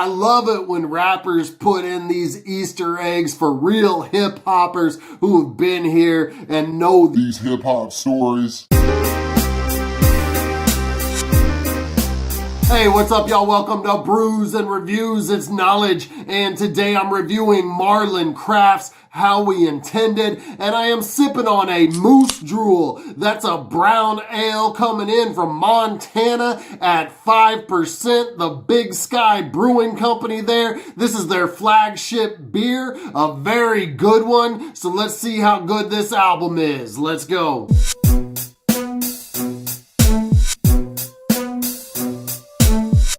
I love it when rappers put in these Easter eggs for real hip-hoppers who have been here and know these hip-hop stories. Hey, what's up, y'all? Welcome to Brews and Reviews. It's Knowledge, and today I'm reviewing Marlon Craft's How We Intended, and I am sipping on a Moose Drool. That's a brown ale coming in from Montana at 5%, the Big Sky Brewing Company there. This is their flagship beer, a very good one, so let's see how good this album is. Let's go.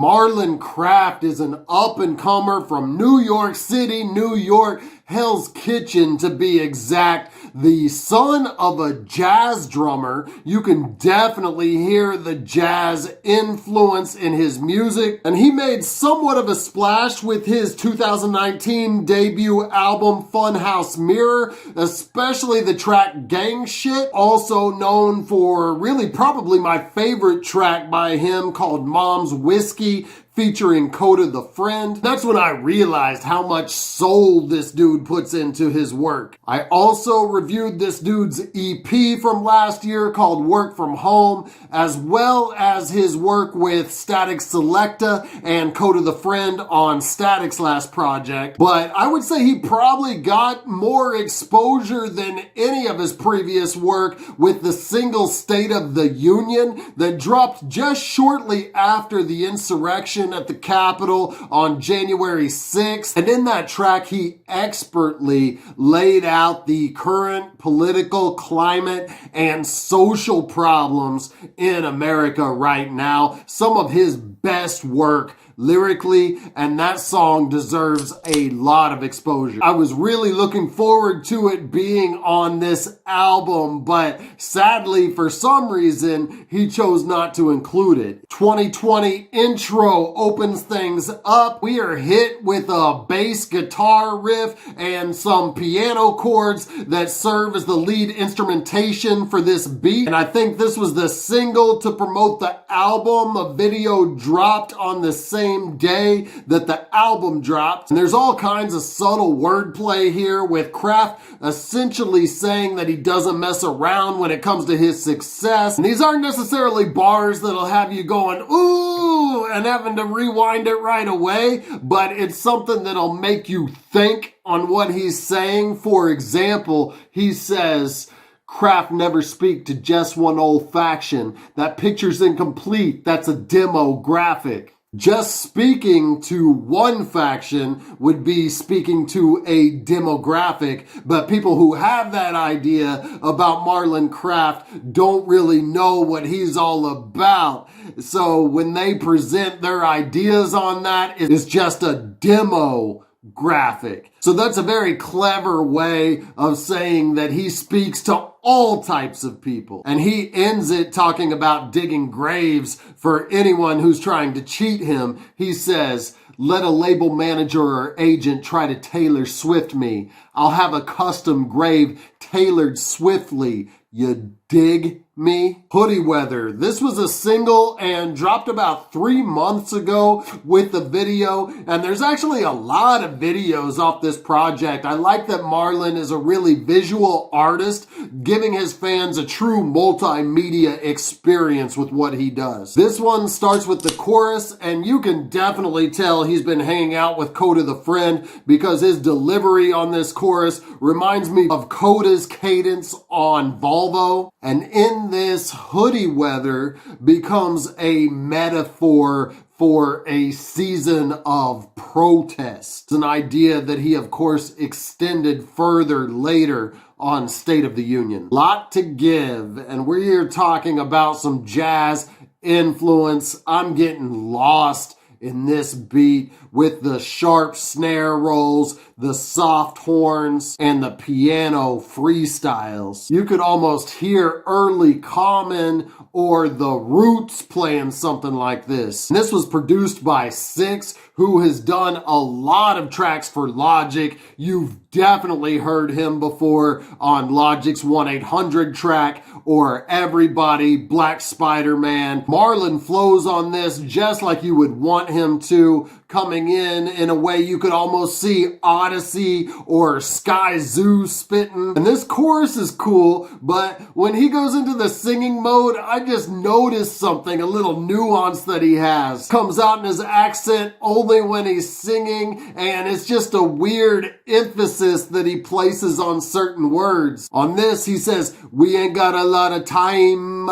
Marlon Craft is an up-and-comer from New York City, New York, Hell's Kitchen to be exact. The son of a jazz drummer, you can definitely hear the jazz influence in his music. And he made somewhat of a splash with his 2019 debut album, Funhouse Mirror, especially the track Gang Shit, also known for really probably my favorite track by him called Mom's Whiskey, featuring Kota the Friend. That's when I realized how much soul this dude puts into his work. I also reviewed this dude's EP from last year called Work From Home, as well as his work with Statik Selektah and Kota the Friend on Statik's last project. But I would say he probably got more exposure than any of his previous work with the single State of the Union that dropped just shortly after the insurrection at the Capitol on January 6th. And in that track, he expertly laid out the current political climate and social problems in America right now. Some of his best work lyrically, and that song deserves a lot of exposure. I was really looking forward to it being on this album, but sadly, for some reason, he chose not to include it. 2020 intro opens things up. We are hit with a bass guitar riff and some piano chords that serve as the lead instrumentation for this beat. And I think this was the single to promote the album. A video dropped on the same day that the album dropped. And there's all kinds of subtle wordplay here with Craft essentially saying that he doesn't mess around when it comes to his success. And these aren't necessarily bars that'll have you going, ooh, and having to rewind it right away, but it's something that'll make you think on what he's saying. For example, he says, Craft never speak to just one old faction. That picture's incomplete. That's a demo graphic. Just speaking to one faction would be speaking to a demographic, but people who have that idea about Marlon Craft don't really know what he's all about. So when they present their ideas on that, it's just a demo graphic. So that's a very clever way of saying that he speaks to all types of people. And he ends it talking about digging graves for anyone who's trying to cheat him. He says, let a label manager or agent try to tailor Swift me. I'll have a custom grave tailored swiftly. You dig me? Hoodie Weather. This was a single and dropped about 3 months ago with the video. And there's actually a lot of videos off this project. I like that Marlon is a really visual artist, giving his fans a true multimedia experience with what he does. This one starts with the chorus, and you can definitely tell he's been hanging out with Kota the Friend because his delivery on this chorus reminds me of Kota's cadence on Volvo. And in this, Hoodie Weather becomes a metaphor for a season of protest. It's an idea that he, of course, extended further later on State of the Union. Lot to give, and we're here talking about some jazz influence. I'm getting lost in this beat with the sharp snare rolls, the soft horns, and the piano freestyles. You could almost hear early Common or the Roots playing something like this. And this was produced by Six, who has done a lot of tracks for Logic. You've definitely heard him before on Logic's 1-800 track or Everybody, Black Spider-Man. Marlon flows on this just like you would want him to. coming in a way you could almost see Odyssey or Sky Zoo spitting. And this chorus is cool, but when he goes into the singing mode, I just noticed something, a little nuance that he has. Comes out in his accent only when he's singing, and it's just a weird emphasis that he places on certain words. On this, he says, "We ain't got a lot of time.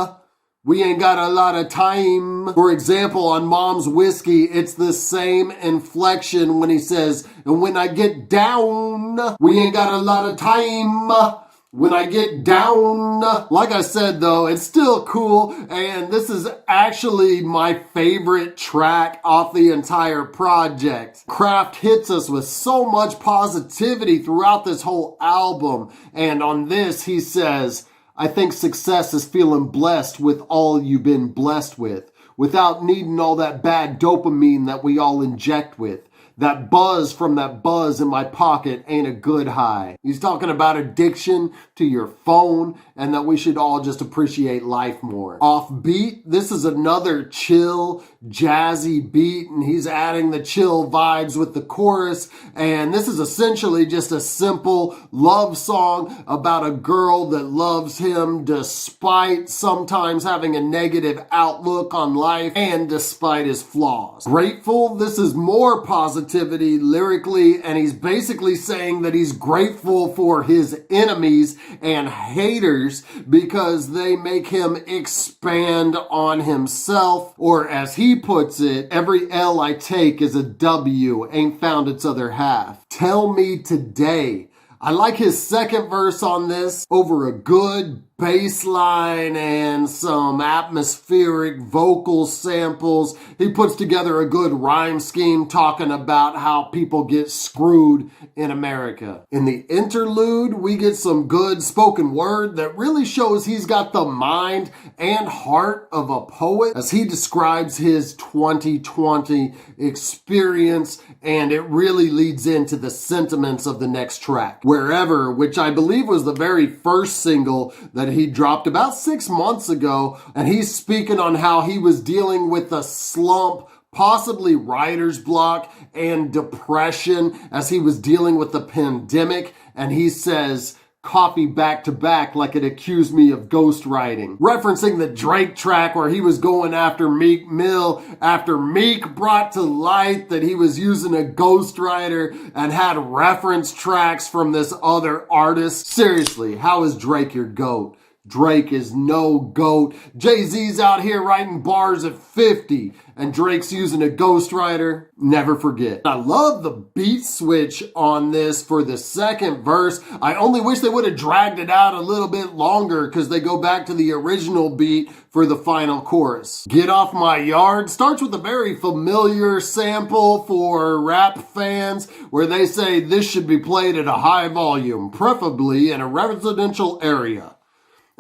We ain't got a lot of time." For example, on Mom's Whiskey, it's the same inflection when he says, "And when I get down, we ain't got a lot of time. When I get down." Like I said though, it's still cool, and this is actually my favorite track off the entire project. Craft hits us with so much positivity throughout this whole album, and on this he says, "I think success is feeling blessed with all you've been blessed with, without needing all that bad dopamine that we all inject with. That buzz from that buzz in my pocket ain't a good high." He's talking about addiction to your phone and that we should all just appreciate life more. Offbeat, this is another chill, jazzy beat, and he's adding the chill vibes with the chorus. And this is essentially just a simple love song about a girl that loves him despite sometimes having a negative outlook on life and despite his flaws. Grateful, this is more positivity lyrically, and he's basically saying that he's grateful for his enemies and haters because they make him expand on himself, or as he puts it, "Every L I take is a W, ain't found its other half. Tell me today." I like his second verse on this over a good bass line and some atmospheric vocal samples. He puts together a good rhyme scheme talking about how people get screwed in America. In the interlude, we get some good spoken word that really shows he's got the mind and heart of a poet as he describes his 2020 experience, and it really leads into the sentiments of the next track, Wherever, which I believe was the very first single that he dropped about 6 months ago, and he's speaking on how he was dealing with a slump, possibly writer's block and depression as he was dealing with the pandemic, and he says, "Coffee back to back like it accused me of ghostwriting," referencing the Drake track where he was going after Meek Mill after Meek brought to light that he was using a ghostwriter and had reference tracks from this other artist. Seriously, how is Drake your GOAT? Drake is no GOAT. Jay-Z's out here writing bars at 50 and Drake's using a ghostwriter. Never forget. I love the beat switch on this for the second verse. I only wish they would have dragged it out a little bit longer because they go back to the original beat for the final chorus. "Get Off My Yard" starts with a very familiar sample for rap fans where they say this should be played at a high volume, preferably in a residential area.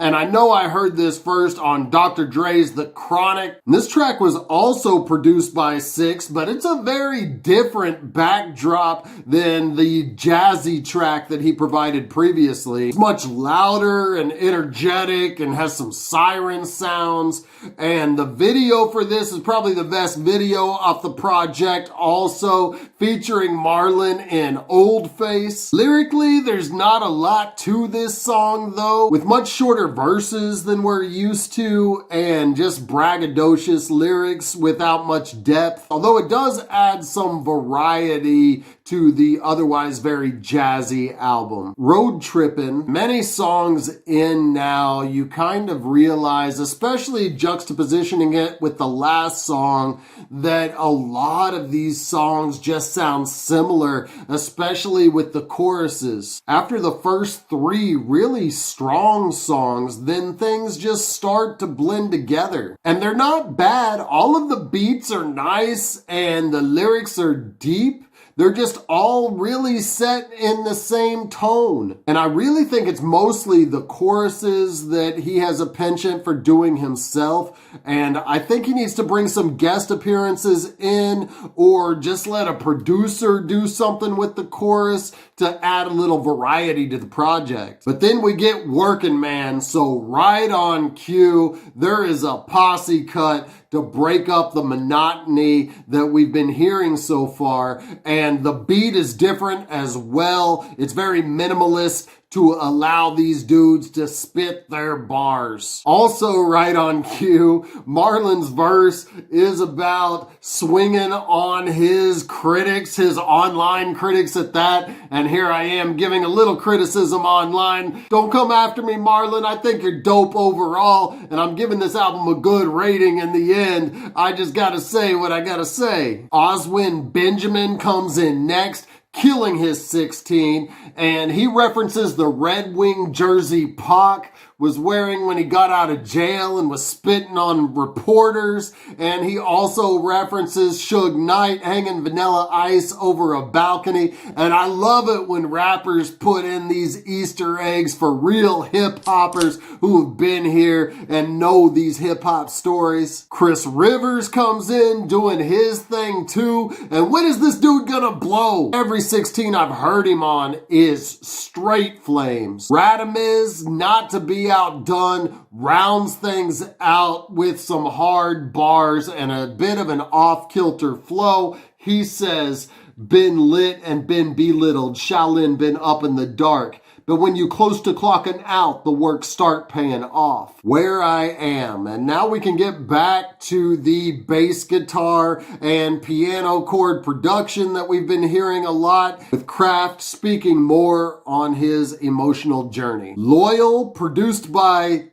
And I know I heard this first on Dr. Dre's The Chronic. This track was also produced by Six, but it's a very different backdrop than the jazzy track that he provided previously. It's much louder and energetic and has some siren sounds. And the video for this is probably the best video off the project, also featuring Marlon in Old Face. Lyrically, there's not a lot to this song though, with much shorter verses than we're used to and just braggadocious lyrics without much depth, although it does add some variety to the otherwise very jazzy album. Road Trippin', many songs in now, you kind of realize, especially juxtapositioning it with the last song, that a lot of these songs just sound similar, especially with the choruses. After the first three really strong songs, then things just start to blend together. And they're not bad. All of the beats are nice and the lyrics are deep. They're just all really set in the same tone. And I really think it's mostly the choruses that he has a penchant for doing himself. And I think he needs to bring some guest appearances in or just let a producer do something with the chorus to add a little variety to the project. But then we get Workin' Man, so right on cue, there is a posse cut to break up the monotony that we've been hearing so far. And the beat is different as well. It's very minimalist to allow these dudes to spit their bars. Also right on cue, Marlon's verse is about swinging on his critics, his online critics at that. And here I am giving a little criticism online. Don't come after me, Marlon. I think you're dope overall, and I'm giving this album a good rating in the end. I just gotta say what I gotta say. Oswin Benjamin comes in next, killing his 16, and he references the Red Wing jersey Pac was wearing when he got out of jail and was spitting on reporters. And he also references Suge Knight hanging Vanilla Ice over a balcony. And I love it when rappers put in these Easter eggs for real hip-hoppers who have been here and know these hip-hop stories. Chris Rivers comes in doing his thing too. And when is this dude gonna blow? Every 16 I've heard him on is straight flames. Radamiz, not to be outdone, rounds things out with some hard bars and a bit of an off-kilter flow. He says, been lit and been belittled, Shaolin been up in the dark. But when you close to clocking out, the work start paying off. Where I am. And now we can get back to the bass guitar and piano chord production that we've been hearing a lot, with Craft speaking more on his emotional journey. Loyal, produced by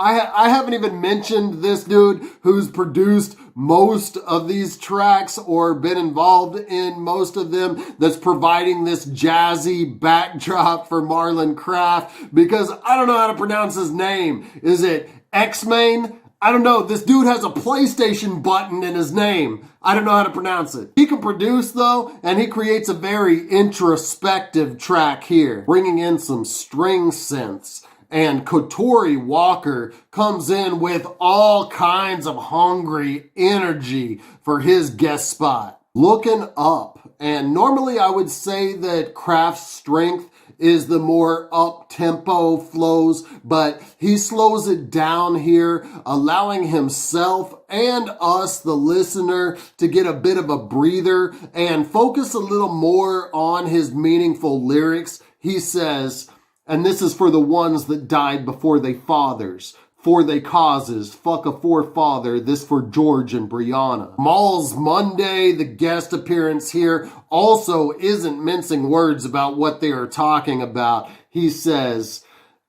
I haven't even mentioned this dude who's produced most of these tracks or been involved in most of them, that's providing this jazzy backdrop for Marlon Craft, because I don't know how to pronounce his name. Is it XmΔne? I don't know. This dude has a PlayStation button in his name. I don't know how to pronounce it. He can produce though, and he creates a very introspective track here, bringing in some string synths. And Katori Walker comes in with all kinds of hungry energy for his guest spot. Lookin Up. And normally I would say that Craft's strength is the more up-tempo flows, but he slows it down here, allowing himself and us, the listener, to get a bit of a breather and focus a little more on his meaningful lyrics. He says, and this is for the ones that died before they fathers, for they causes, fuck a forefather, this for George and Brianna. Malz Monday, the guest appearance here, also isn't mincing words about what they are talking about. He says,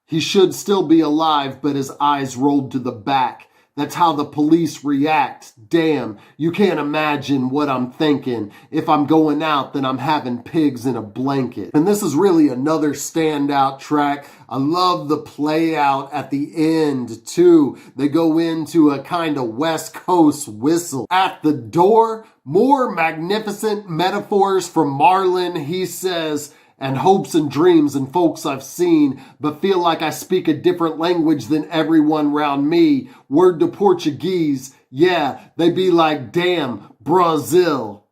he should still be alive, but his eyes rolled to the back. That's how the police react. Damn, you can't imagine what I'm thinking. If I'm going out, then I'm having pigs in a blanket. And this is really another standout track. I love the play out at the end too. They go into a kind of West Coast whistle. At the door, more magnificent metaphors from Marlon. He says, and hopes and dreams and folks I've seen, but feel like I speak a different language than everyone round me. Word to Portuguese, yeah, they be like, damn, Brazil.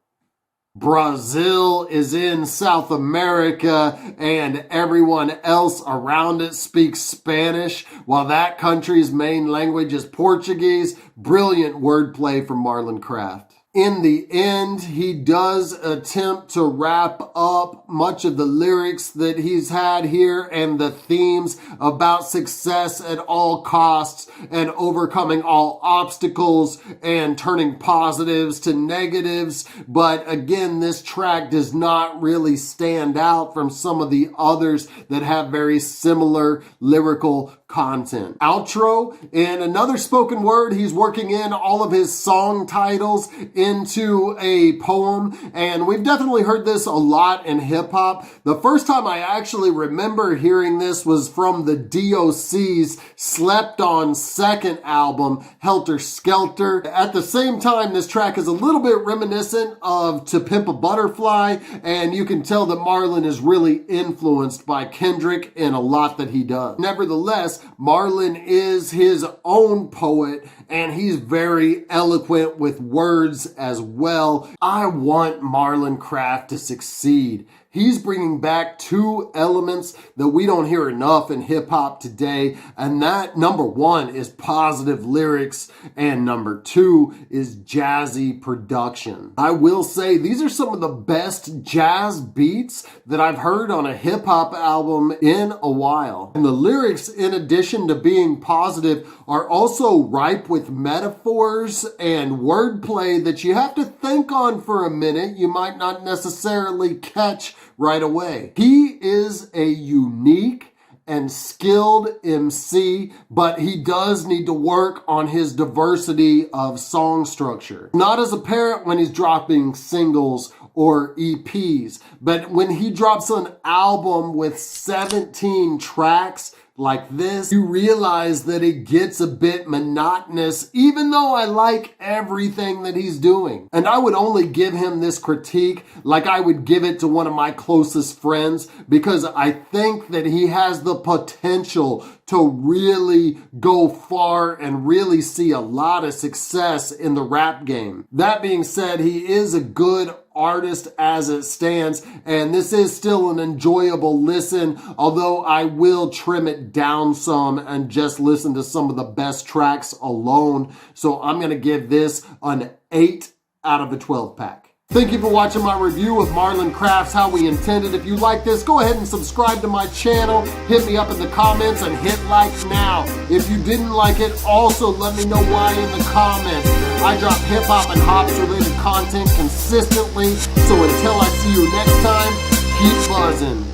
Brazil is in South America, and everyone else around it speaks Spanish, while that country's main language is Portuguese. Brilliant wordplay from Marlon Craft. In the end, he does attempt to wrap up much of the lyrics that he's had here and the themes about success at all costs and overcoming all obstacles and turning positives to negatives. But again, this track does not really stand out from some of the others that have very similar lyrical content. Outro, in another spoken word, he's working in all of his song titles into a poem, and we've definitely heard this a lot in hip-hop. The first time I actually remember hearing this was from the DOC's Slept On second album, Helter Skelter. At the same time, this track is a little bit reminiscent of To Pimp a Butterfly, and you can tell that Marlon is really influenced by Kendrick in a lot that he does. Nevertheless, Marlon is his own poet, and he's very eloquent with words as well. I want Marlon Craft to succeed. He's bringing back two elements that we don't hear enough in hip hop today. And that, number one, is positive lyrics. And number two is jazzy production. I will say these are some of the best jazz beats that I've heard on a hip hop album in a while. And the lyrics, in addition to being positive, are also ripe with metaphors and wordplay that you have to think on for a minute. You might not necessarily catch right away. He is a unique and skilled MC, but he does need to work on his diversity of song structure. Not as apparent when he's dropping singles or EPs, but when he drops an album with 17 tracks like this, you realize that it gets a bit monotonous, even though I like everything that he's doing. And I would only give him this critique like I would give it to one of my closest friends, because I think that he has the potential to really go far and really see a lot of success in the rap game. That being said, he is a good artist as it stands, and this is still an enjoyable listen, although I will trim it down some and just listen to some of the best tracks alone. So I'm gonna give this an 8 out of a 12 pack. Thank you for watching my review of Marlon Craft's How We Intended. If you like this, go ahead and subscribe to my channel. Hit me up in the comments and hit like now. If you didn't like it, also let me know why in the comments. I drop hip hop and hops related content consistently. So until I see you next time, keep buzzing.